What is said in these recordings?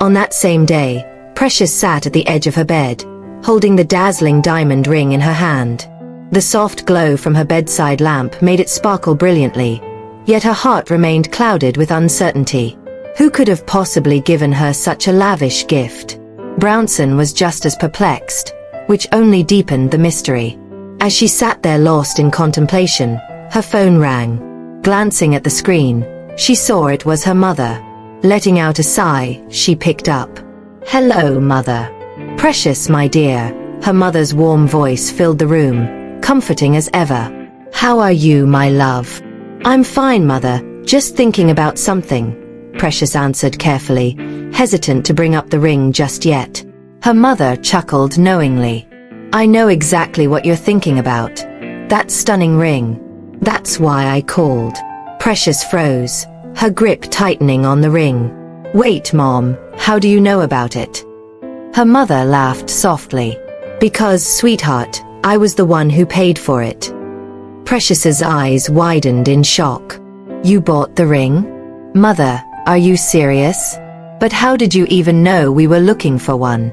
On that same day, Precious sat at the edge of her bed, holding the dazzling diamond ring in her hand. The soft glow from her bedside lamp made it sparkle brilliantly, yet her heart remained clouded with uncertainty. Who could have possibly given her such a lavish gift? Brownson was just as perplexed, which only deepened the mystery. As she sat there lost in contemplation, her phone rang. Glancing at the screen, she saw it was her mother. Letting out a sigh, she picked up. "Hello, Mother." "Precious, my dear." Her mother's warm voice filled the room, comforting as ever. "How are you, my love?" "I'm fine, Mother, just thinking about something," Precious answered carefully, hesitant to bring up the ring just yet. Her mother chuckled knowingly. "I know exactly what you're thinking about. That stunning ring. That's why I called." Precious froze, her grip tightening on the ring. "Wait, Mom, how do you know about it?" Her mother laughed softly. "Because, sweetheart, I was the one who paid for it." Precious's eyes widened in shock. "You bought the ring? Mother, are you serious? But how did you even know we were looking for one?"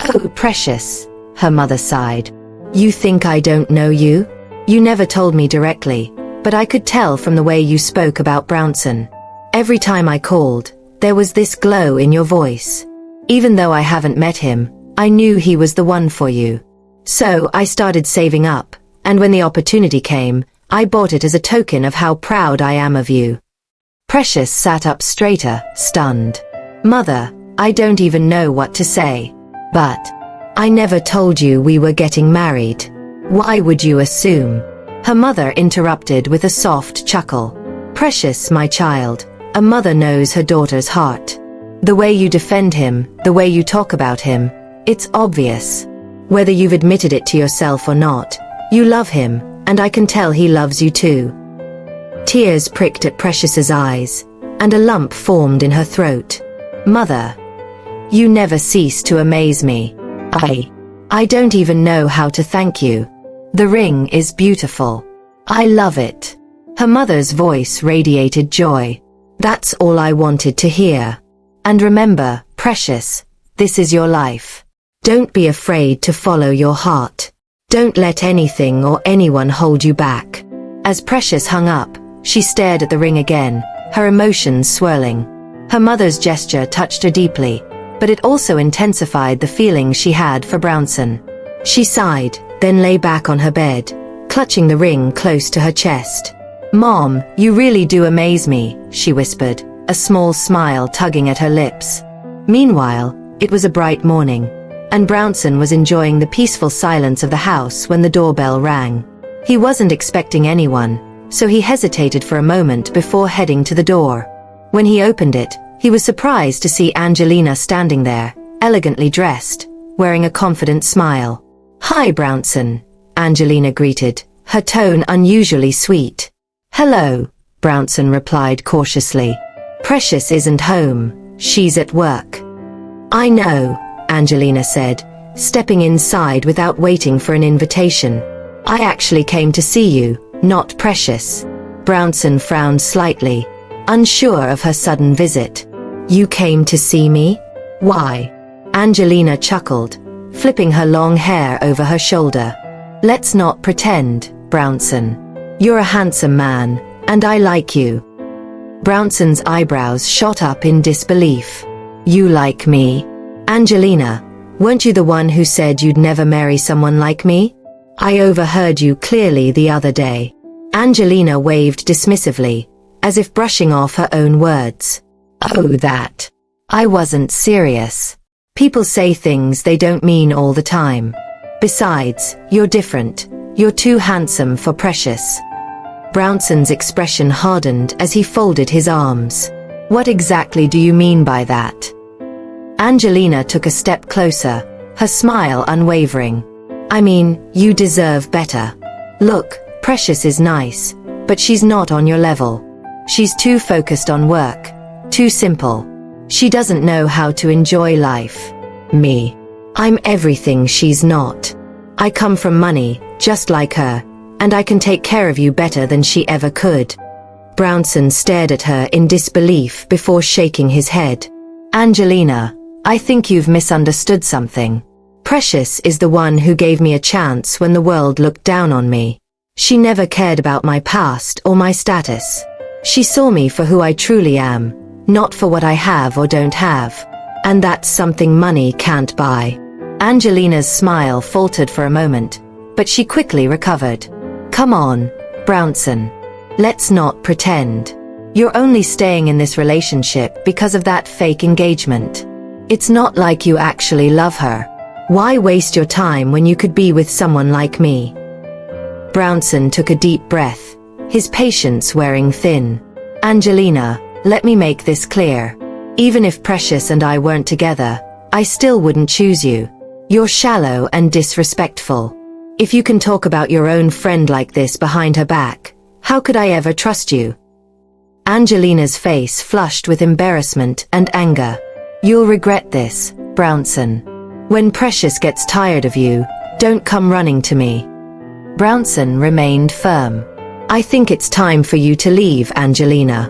"Oh, Precious," her mother sighed. "You think I don't know you? You never told me directly, but I could tell from the way you spoke about Brownson. Every time I called, there was this glow in your voice. Even though I haven't met him, I knew he was the one for you. So I started saving up, and when the opportunity came, I bought it as a token of how proud I am of you." Precious sat up straighter, stunned. "Mother, I don't even know what to say. But I never told you we were getting married. Why would you assume?" Her mother interrupted with a soft chuckle. "Precious, my child, a mother knows her daughter's heart. The way you defend him, the way you talk about him, it's obvious. Whether you've admitted it to yourself or not, you love him, and I can tell he loves you too." Tears pricked at Precious's eyes, and a lump formed in her throat. "Mother, you never cease to amaze me. I don't even know how to thank you. The ring is beautiful. I love it." Her mother's voice radiated joy. "That's all I wanted to hear. And remember, Precious, this is your life. Don't be afraid to follow your heart. Don't let anything or anyone hold you back." As Precious hung up, she stared at the ring again, her emotions swirling. Her mother's gesture touched her deeply, but it also intensified the feeling she had for Brownson. She sighed, then lay back on her bed, clutching the ring close to her chest. "Mom, you really do amaze me," she whispered, a small smile tugging at her lips. Meanwhile, it was a bright morning, and Brownson was enjoying the peaceful silence of the house when the doorbell rang. He wasn't expecting anyone, so he hesitated for a moment before heading to the door. When he opened it, he was surprised to see Angelina standing there, elegantly dressed, wearing a confident smile. "Hi, Brownson," Angelina greeted, her tone unusually sweet. "Hello," Brownson replied cautiously. "Precious isn't home, she's at work." "I know," Angelina said, stepping inside without waiting for an invitation. "I actually came to see you, not Precious." Brownson frowned slightly, unsure of her sudden visit. "You came to see me? Why?" Angelina chuckled, flipping her long hair over her shoulder. "Let's not pretend, Brownson. You're a handsome man, and I like you." Brownson's eyebrows shot up in disbelief. "You like me? Angelina, weren't you the one who said you'd never marry someone like me? I overheard you clearly the other day." Angelina waved dismissively, as if brushing off her own words. "Oh, that. I wasn't serious. People say things they don't mean all the time. Besides, you're different. You're too handsome for Precious." Brownson's expression hardened as he folded his arms. "What exactly do you mean by that?" Angelina took a step closer, her smile unwavering. "I mean, you deserve better. Look, Precious is nice, but she's not on your level. She's too focused on work, too simple. She doesn't know how to enjoy life. Me. I'm everything she's not. I come from money, just like her, and I can take care of you better than she ever could." Brownson stared at her in disbelief before shaking his head. Angelina, I think you've misunderstood something. Precious is the one who gave me a chance when the world looked down on me. She never cared about my past or my status. She saw me for who I truly am, not for what I have or don't have. And that's something money can't buy. Angelina's smile faltered for a moment, but she quickly recovered. Come on, Brownson. Let's not pretend. You're only staying in this relationship because of that fake engagement. It's not like you actually love her. Why waste your time when you could be with someone like me? Brownson took a deep breath, his patience wearing thin. Angelina, let me make this clear. Even if Precious and I weren't together, I still wouldn't choose you. You're shallow and disrespectful. If you can talk about your own friend like this behind her back, how could I ever trust you? Angelina's face flushed with embarrassment and anger. You'll regret this, Brownson. When Precious gets tired of you, don't come running to me. Brownson remained firm. I think it's time for you to leave, Angelina.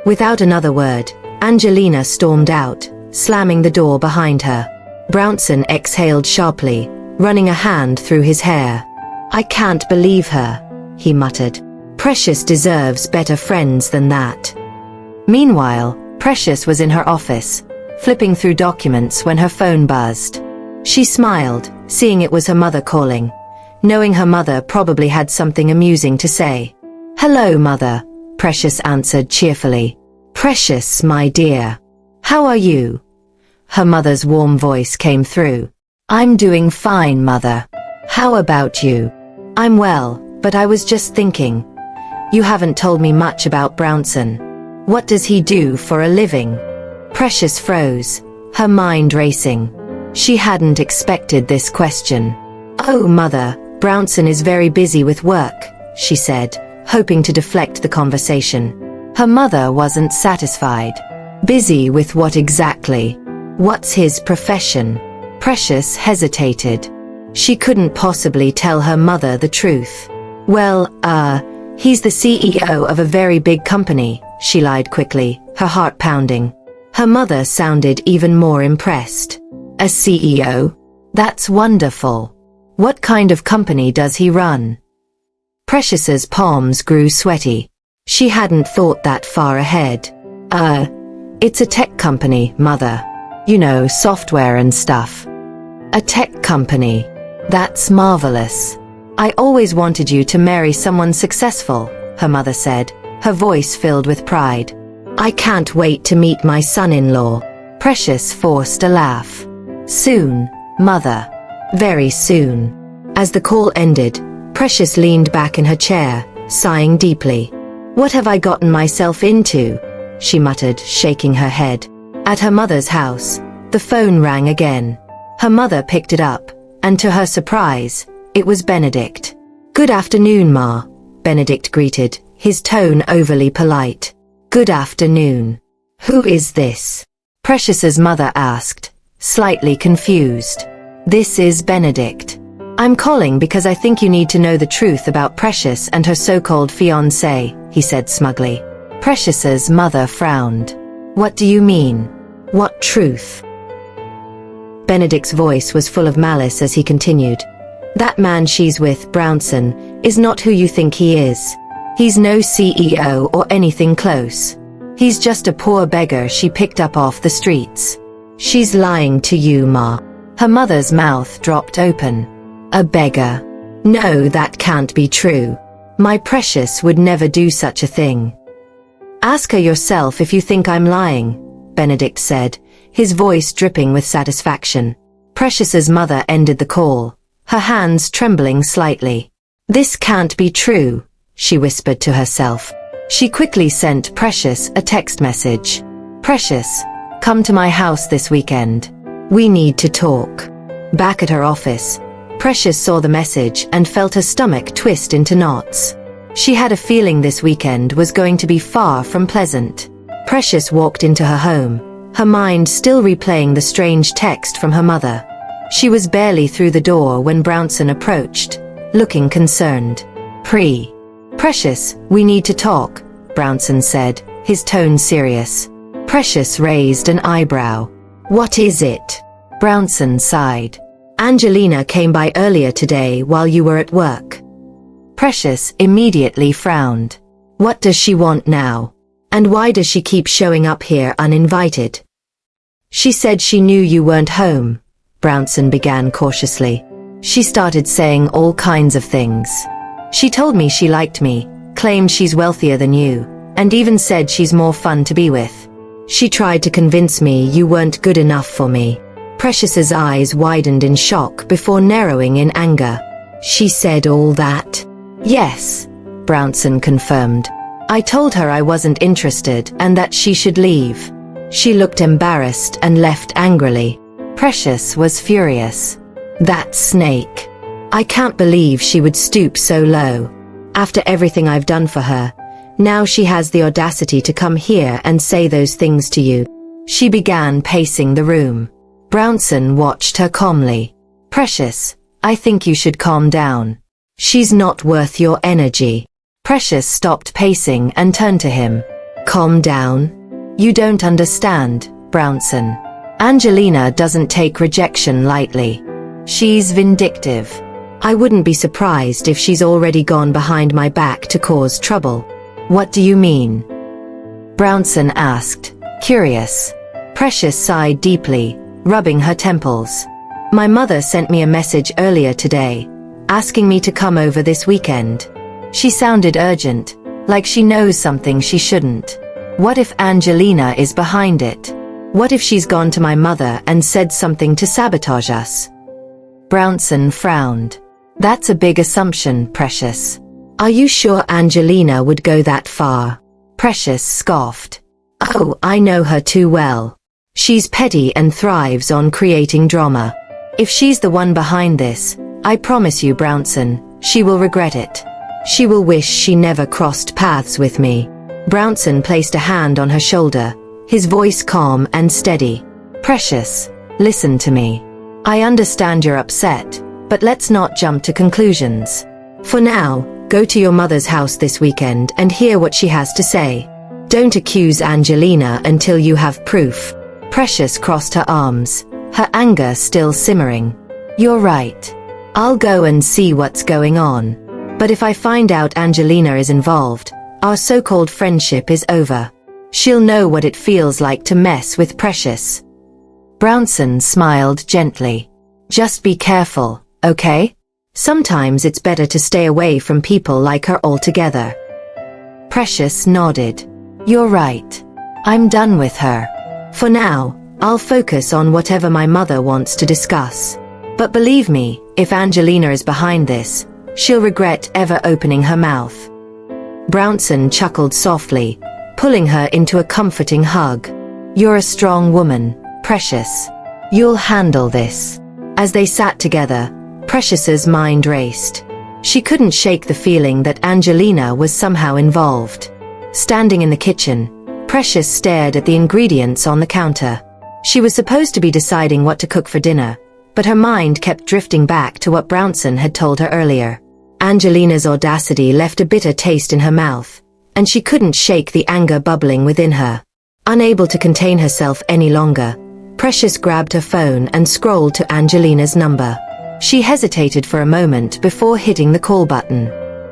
Without another word, Angelina stormed out, slamming the door behind her. Brownson exhaled sharply, running a hand through his hair. I can't believe her, he muttered. Precious deserves better friends than that. Meanwhile, Precious was in her office, flipping through documents when her phone buzzed. She smiled, seeing it was her mother calling, knowing her mother probably had something amusing to say. Hello, Mother, Precious answered cheerfully. Precious, my dear. How are you? Her mother's warm voice came through. I'm doing fine, Mother. How about you? I'm well, but I was just thinking. You haven't told me much about Brownson. What does he do for a living? Precious froze, her mind racing. She hadn't expected this question. Oh, Mother, Brownson is very busy with work, she said, hoping to deflect the conversation. Her mother wasn't satisfied. Busy with what exactly? What's his profession? Precious hesitated. She couldn't possibly tell her mother the truth. Well, he's the CEO of a very big company, she lied quickly, her heart pounding. Her mother sounded even more impressed. A CEO? That's wonderful. What kind of company does he run? Precious's palms grew sweaty. She hadn't thought that far ahead. It's a tech company, Mother. You know, software and stuff. A tech company. That's marvelous. I always wanted you to marry someone successful, her mother said, her voice filled with pride. I can't wait to meet my son-in-law. Precious forced a laugh. Soon, Mother. Very soon. As the call ended, Precious leaned back in her chair, sighing deeply. What have I gotten myself into? She muttered, shaking her head. At her mother's house, the phone rang again. Her mother picked it up, and to her surprise, it was Benedict. Good afternoon, Ma, Benedict greeted, his tone overly polite. Good afternoon. Who is this? Precious's mother asked, slightly confused. This is Benedict. I'm calling because I think you need to know the truth about Precious and her so-called fiancé, he said smugly. Precious's mother frowned. What do you mean? What truth? Benedict's voice was full of malice as he continued. That man she's with, Brownson, is not who you think he is. He's no CEO or anything close. He's just a poor beggar she picked up off the streets. She's lying to you, Ma. Her mother's mouth dropped open. A beggar? No, that can't be true. My Precious would never do such a thing. Ask her yourself if you think I'm lying, Benedict said, his voice dripping with satisfaction. Precious's mother ended the call, her hands trembling slightly. This can't be true, she whispered to herself. She quickly sent Precious a text message. Precious, come to my house this weekend. We need to talk. Back at her office, Precious saw the message and felt her stomach twist into knots. She had a feeling this weekend was going to be far from pleasant. Precious walked into her home, her mind still replaying the strange text from her mother. She was barely through the door when Brownson approached, looking concerned. Precious, we need to talk, Brownson said, his tone serious. Precious raised an eyebrow. What is it? Brownson sighed. Angelina came by earlier today while you were at work. Precious immediately frowned. What does she want now? And why does she keep showing up here uninvited? She said she knew you weren't home, Brownson began cautiously. She started saying all kinds of things. She told me she liked me, claimed she's wealthier than you, and even said she's more fun to be with. She tried to convince me you weren't good enough for me. Precious's eyes widened in shock before narrowing in anger. She said all that? Yes, Brownson confirmed. I told her I wasn't interested and that she should leave. She looked embarrassed and left angrily. Precious was furious. That snake. I can't believe she would stoop so low. After everything I've done for her, now she has the audacity to come here and say those things to you. She began pacing the room. Brownson watched her calmly. Precious, I think you should calm down. She's not worth your energy. Precious stopped pacing and turned to him. Calm down? You don't understand, Brownson. Angelina doesn't take rejection lightly. She's vindictive. I wouldn't be surprised if she's already gone behind my back to cause trouble. What do you mean? Brownson asked, curious. Precious sighed deeply, rubbing her temples. My mother sent me a message earlier today, asking me to come over this weekend. She sounded urgent, like she knows something she shouldn't. What if Angelina is behind it? What if she's gone to my mother and said something to sabotage us? Brownson frowned. That's a big assumption, Precious. Are you sure Angelina would go that far? Precious scoffed. Oh, I know her too well. She's petty and thrives on creating drama. If she's the one behind this, I promise you, Brownson, she will regret it. She will wish she never crossed paths with me. Brownson placed a hand on her shoulder, his voice calm and steady. Precious, listen to me. I understand you're upset, but let's not jump to conclusions. For now, go to your mother's house this weekend and hear what she has to say. Don't accuse Angelina until you have proof. Precious crossed her arms, her anger still simmering. You're right. I'll go and see what's going on. But if I find out Angelina is involved, our so-called friendship is over. She'll know what it feels like to mess with Precious. Brownson smiled gently. Just be careful, okay? Sometimes it's better to stay away from people like her altogether. Precious nodded. You're right. I'm done with her. For now, I'll focus on whatever my mother wants to discuss. But believe me, if Angelina is behind this, she'll regret ever opening her mouth. Brownson chuckled softly, pulling her into a comforting hug. You're a strong woman, Precious. You'll handle this. As they sat together, Precious's mind raced. She couldn't shake the feeling that Angelina was somehow involved. Standing in the kitchen, Precious stared at the ingredients on the counter. She was supposed to be deciding what to cook for dinner, but her mind kept drifting back to what Brownson had told her earlier. Angelina's audacity left a bitter taste in her mouth, and she couldn't shake the anger bubbling within her. Unable to contain herself any longer, Precious grabbed her phone and scrolled to Angelina's number. She hesitated for a moment before hitting the call button.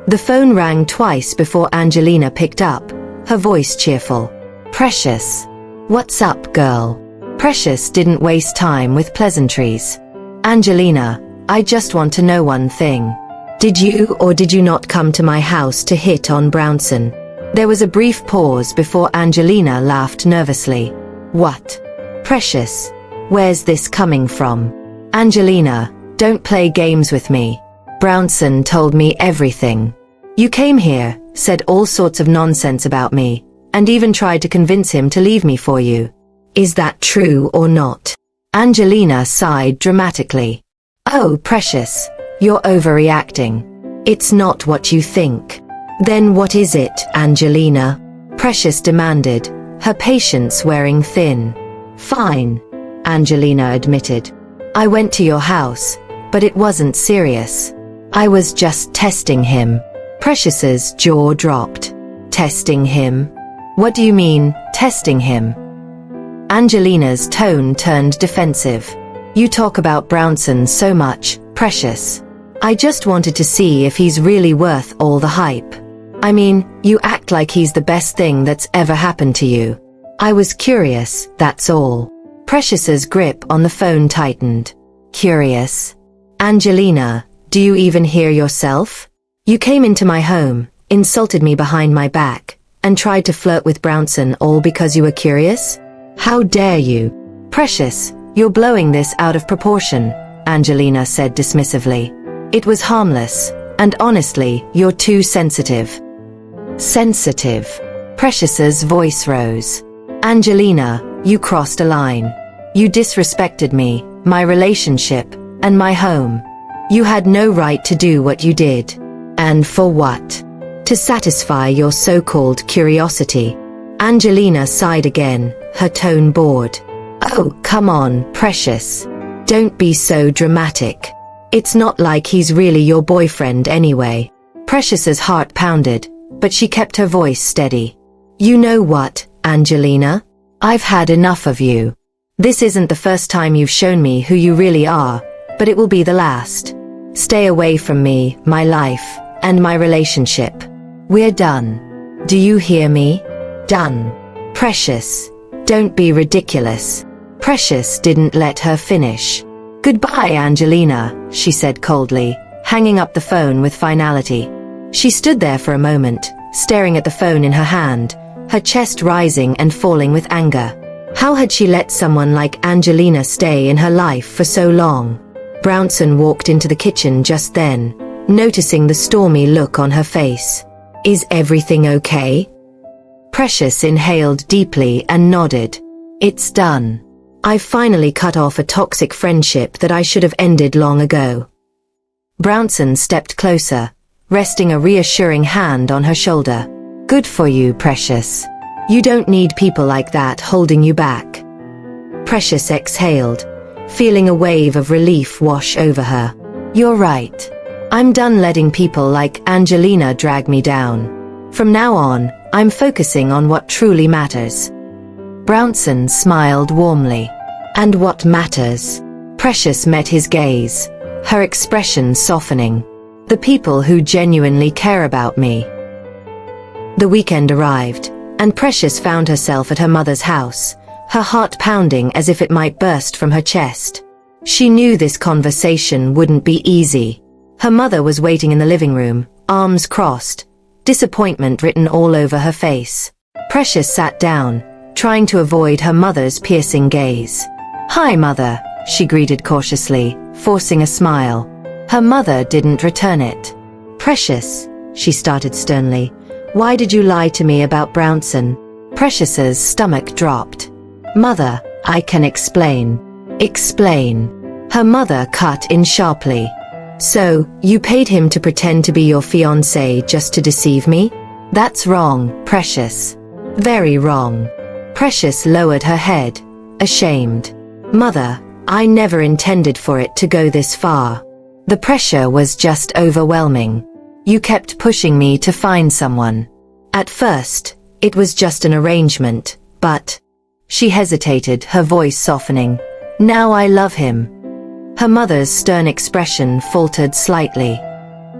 The phone rang twice before Angelina picked up, her voice cheerful. Precious. What's up, girl? Precious didn't waste time with pleasantries. Angelina, I just want to know one thing. Did you or did you not come to my house to hit on Brownson? There was a brief pause before Angelina laughed nervously. What? Precious, where's this coming from? Angelina, don't play games with me. Brownson told me everything. You came here, said all sorts of nonsense about me, and even tried to convince him to leave me for you. Is that true or not? Angelina sighed dramatically. Oh, Precious, you're overreacting. It's not what you think. Then what is it, Angelina? Precious demanded, her patience wearing thin. Fine, Angelina admitted. I went to your house, but it wasn't serious. I was just testing him. Precious's jaw dropped. Testing him? What do you mean, testing him? Angelina's tone turned defensive. You talk about Brownson so much, Precious. I just wanted to see if he's really worth all the hype. I mean, you act like he's the best thing that's ever happened to you. I was curious, that's all. Precious's grip on the phone tightened. Curious? Angelina, do you even hear yourself? You came into my home, insulted me behind my back, and tried to flirt with Brownson all because you were curious? How dare you? Precious, you're blowing this out of proportion, Angelina said dismissively. It was harmless, and honestly, you're too sensitive. Sensitive? Precious's voice rose. Angelina, you crossed a line. You disrespected me, my relationship, and my home. You had no right to do what you did. And for what? To satisfy your so-called curiosity. Angelina sighed again, her tone bored. Oh, come on, Precious. Don't be so dramatic. It's not like he's really your boyfriend anyway. Precious's heart pounded, but she kept her voice steady. You know what, Angelina? I've had enough of you. This isn't the first time you've shown me who you really are, but it will be the last. Stay away from me, my life, and my relationship. We're done. Do you hear me? Done. Precious, don't be ridiculous. Precious didn't let her finish. Goodbye, Angelina, she said coldly, hanging up the phone with finality. She stood there for a moment, staring at the phone in her hand, her chest rising and falling with anger. How had she let someone like Angelina stay in her life for so long? Brownson walked into the kitchen just then, noticing the stormy look on her face. Is everything okay? Precious inhaled deeply and nodded. It's done. I've finally cut off a toxic friendship that I should have ended long ago. Brownson stepped closer, resting a reassuring hand on her shoulder. Good for you, Precious. You don't need people like that holding you back. Precious exhaled, feeling a wave of relief wash over her. You're right. I'm done letting people like Angelina drag me down. From now on, I'm focusing on what truly matters. Brownson smiled warmly. And what matters? Precious met his gaze, her expression softening. The people who genuinely care about me. The weekend arrived, and Precious found herself at her mother's house, her heart pounding as if it might burst from her chest. She knew this conversation wouldn't be easy. Her mother was waiting in the living room, arms crossed, disappointment written all over her face. Precious sat down, trying to avoid her mother's piercing gaze. Hi, Mother, she greeted cautiously, forcing a smile. Her mother didn't return it. Precious, she started sternly, why did you lie to me about Brownson? Precious's stomach dropped. Mother, I can explain. Explain. Her mother cut in sharply. So, you paid him to pretend to be your fiancé just to deceive me? That's wrong, Precious. Very wrong. Precious lowered her head, ashamed. Mother, I never intended for it to go this far. The pressure was just overwhelming. You kept pushing me to find someone. At first, it was just an arrangement, but... She hesitated, her voice softening. Now I love him. Her mother's stern expression faltered slightly.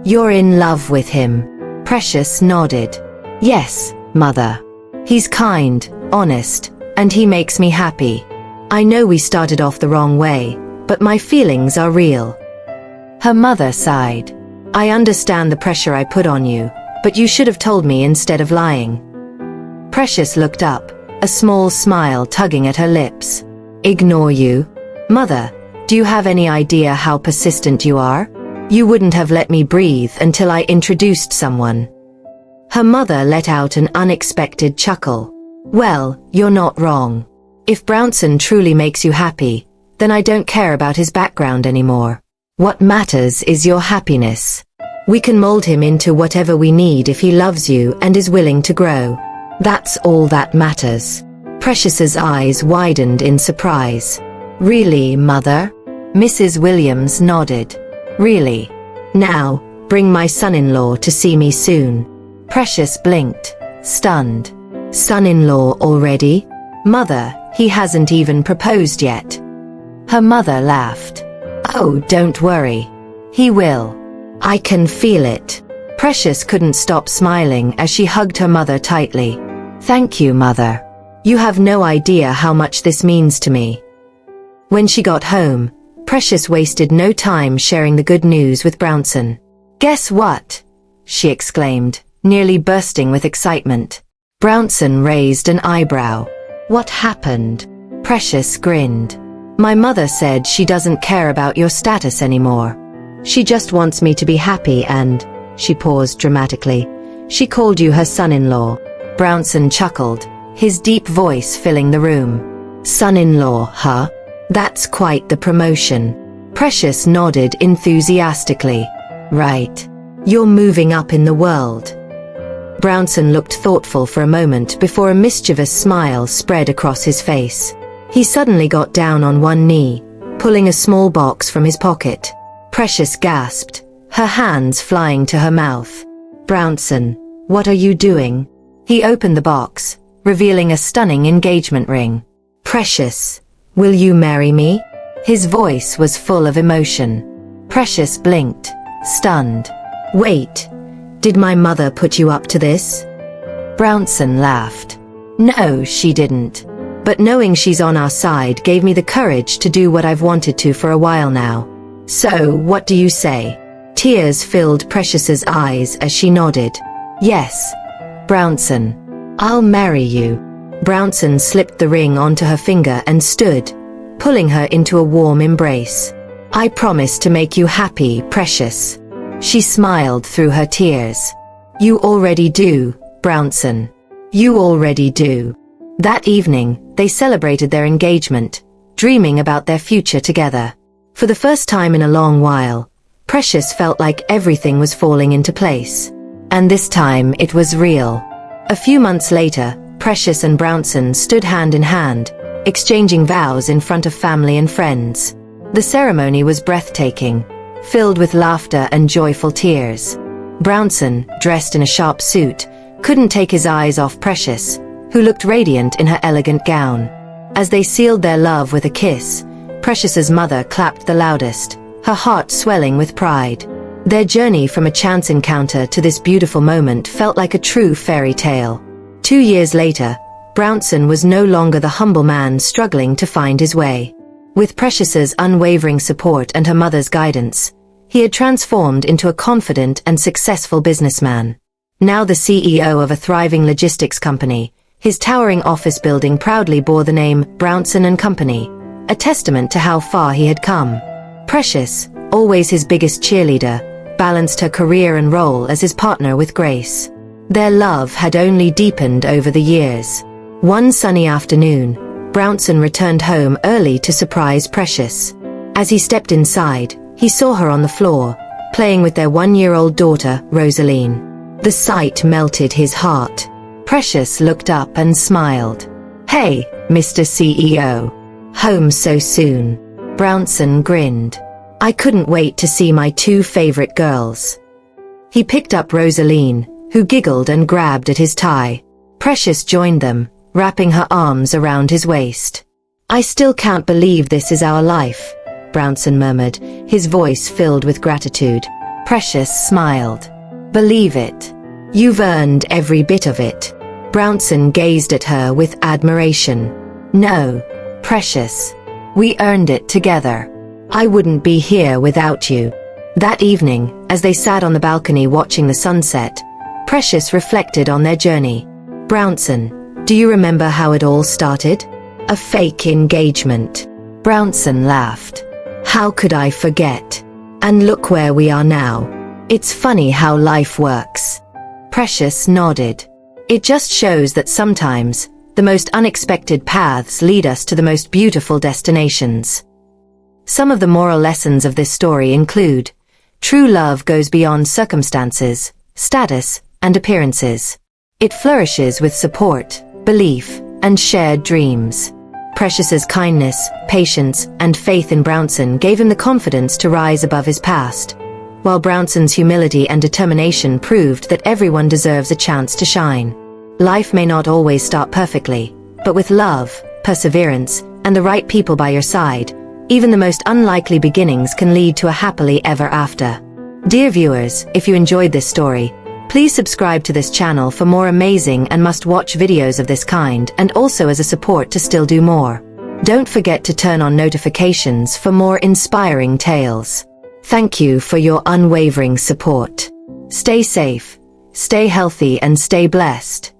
You're in love with him. Precious nodded. Yes, Mother. He's kind, honest, and he makes me happy. I know we started off the wrong way, but my feelings are real. Her mother sighed. I understand the pressure I put on you, but you should have told me instead of lying. Precious looked up, a small smile tugging at her lips. Ignore you? Mother, do you have any idea how persistent you are? You wouldn't have let me breathe until I introduced someone. Her mother let out an unexpected chuckle. Well, you're not wrong. If Brownson truly makes you happy, then I don't care about his background anymore. What matters is your happiness. We can mold him into whatever we need if he loves you and is willing to grow. That's all that matters. Precious's eyes widened in surprise. Really, Mother? Mrs. Williams nodded. Really? Now, bring my son-in-law to see me soon. Precious blinked, stunned. Son-in-law already? Mother, He hasn't even proposed yet." Her mother laughed. "Oh, don't worry. He will. I can feel it." Precious couldn't stop smiling as she hugged her mother tightly. "Thank you, Mother. You have no idea how much this means to me." When she got home, Precious wasted no time sharing the good news with Brownson. "Guess what?" she exclaimed, nearly bursting with excitement. Brownson raised an eyebrow. "What happened?" Precious grinned. "My mother said she doesn't care about your status anymore. She just wants me to be happy and," she paused dramatically, "she called you her son-in-law." Brownson chuckled, his deep voice filling the room. "Son-in-law, huh? That's quite the promotion." Precious nodded enthusiastically. "Right. You're moving up in the world." Brownson looked thoughtful for a moment before a mischievous smile spread across his face. He suddenly got down on one knee, pulling a small box from his pocket. Precious gasped, her hands flying to her mouth. "Brownson, what are you doing?" He opened the box, revealing a stunning engagement ring. "Precious, will you marry me?" His voice was full of emotion. Precious blinked, stunned. "Wait, did my mother put you up to this?" Brownson laughed. "No, she didn't. But knowing she's on our side gave me the courage to do what I've wanted to for a while now. So, what do you say?" Tears filled Precious's eyes as she nodded. "Yes, Brownson, I'll marry you." Brownson slipped the ring onto her finger and stood, pulling her into a warm embrace. "I promise to make you happy, Precious." She smiled through her tears. "You already do, Brownson. You already do." That evening, they celebrated their engagement, dreaming about their future together. For the first time in a long while, Precious felt like everything was falling into place. And this time it was real. A few months later, Precious and Brownson stood hand in hand, exchanging vows in front of family and friends. The ceremony was breathtaking, filled with laughter and joyful tears. Brownson, dressed in a sharp suit, couldn't take his eyes off Precious, who looked radiant in her elegant gown. As they sealed their love with a kiss, Precious's mother clapped the loudest, her heart swelling with pride. Their journey from a chance encounter to this beautiful moment felt like a true fairy tale. 2 years later, Brownson was no longer the humble man struggling to find his way. With Precious's unwavering support and her mother's guidance, he had transformed into a confident and successful businessman. Now the CEO of a thriving logistics company, his towering office building proudly bore the name Brownson and Company, a testament to how far he had come. Precious, always his biggest cheerleader, balanced her career and role as his partner with grace. Their love had only deepened over the years. One sunny afternoon, Brownson returned home early to surprise Precious. As he stepped inside, he saw her on the floor, playing with their 1-year-old daughter, Rosaline. The sight melted his heart. Precious looked up and smiled. "Hey, Mr. CEO. Home so soon." Brownson grinned. "I couldn't wait to see my 2 favorite girls." He picked up Rosaline, who giggled and grabbed at his tie. Precious joined them, wrapping her arms around his waist. "I still can't believe this is our life," Brownson murmured, his voice filled with gratitude. Precious smiled. "Believe it. You've earned every bit of it." Brownson gazed at her with admiration. "No, Precious. We earned it together. I wouldn't be here without you." That evening, as they sat on the balcony watching the sunset, Precious reflected on their journey. "Brownson, do you remember how it all started? A fake engagement." Brownson laughed. "How could I forget? And look where we are now. It's funny how life works." Precious nodded. "It just shows that sometimes, the most unexpected paths lead us to the most beautiful destinations." Some of the moral lessons of this story include: true love goes beyond circumstances, status, and appearances. It flourishes with support, belief, and shared dreams. Precious's kindness, patience, and faith in Brownson gave him the confidence to rise above his past, while Brownson's humility and determination proved that everyone deserves a chance to shine. Life may not always start perfectly, but with love, perseverance, and the right people by your side, even the most unlikely beginnings can lead to a happily ever after. Dear viewers, if you enjoyed this story, please subscribe to this channel for more amazing and must-watch videos of this kind, and also as a support to still do more. Don't forget to turn on notifications for more inspiring tales. Thank you for your unwavering support. Stay safe, stay healthy, and stay blessed.